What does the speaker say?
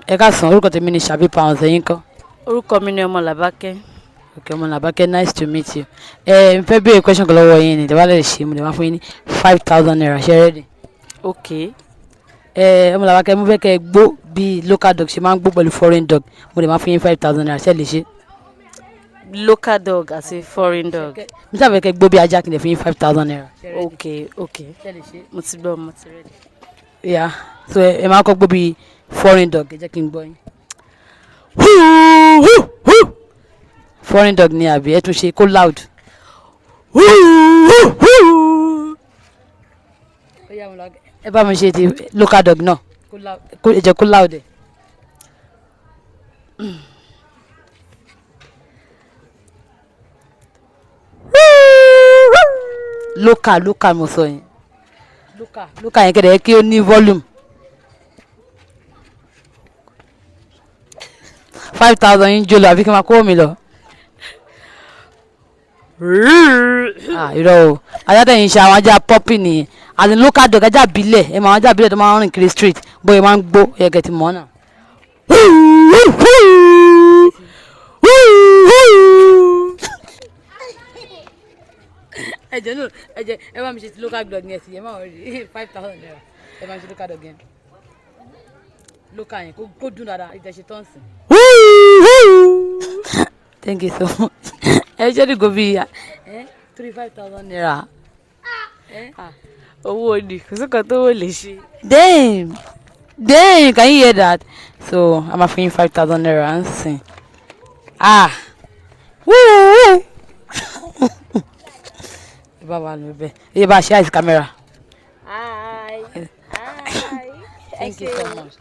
Ẹ káàsán, orúkọ tèmi ni Ṣàbí Pounds, ẹ̀yin kọ́? Orúkọ mi ni Ọmọlàbákẹ́. Okay, Ọmọlàbákẹ́, nice to meet you. N fẹ́ béèrè question kan lọ́wọ́ yín ni, ìjọba lè ṣe mo lè máa fún yín ní 5,000 naira, ṣé ready? Okay. Ọmọlàbákẹ́, mo fẹ́ kẹ́ ẹ gbó bí local dog ṣe máa ń gbó pẹ̀lú foreign dog, mo lè máa fún yín 5,000 naira, ṣé ẹ lè ṣe? Local dog àti foreign dog. Mi sábà fẹ́ kẹ́ ẹ gbó bí ajá kí n lè fún yín 5,000 naira. Okay, okay. Ṣé ẹ lè ṣe? Mo ti gbọ́, mo ti ready. Yeah, so ẹ máa kọ́ gbó bí foreign dog, ẹ jẹ́ kí n gbọ́ yín. Foreign dog ni àbí ẹ tún ṣe kó loud. Ẹ bá mi ṣe ti local dog náà ẹ jẹ́ kó loud ẹ̀. Local mo sọ yẹn. Local yẹn kẹ́dẹ̀ kí ó ní volume. 5,000 yín jolo àbí kí n máa kó mi lọ. Irọ́ o, ajá tẹ̀yìn ṣe àwọn ajá puppy nìyẹn. As in local dog, ajá bílẹ̀, ẹ máa ajá bílẹ̀ tó máa ń rìn kiri street, bóyá máa ń gbó ẹ̀gẹ̀ tí mọ́ náà. Ẹ̀jẹ̀ náà, ẹ bá mi ṣe ti local dog yẹn sí, ẹ máa rí 5,000 naira, ẹ bá mi ṣe local dog yẹn. Local yẹn kó dùn dáadáa, ìtẹ̀ṣe tó ń sìn. Thank you so much. Ẹ ṣe ní go bí 3,000-5,000 naira. Owó ni, kò sí kan tó wò lè ṣe. Damn, can you hear that? So I'm offering 5,000 naira and sing. Woo! Baba no be. You ba share his camera. Hi. Thank you so much.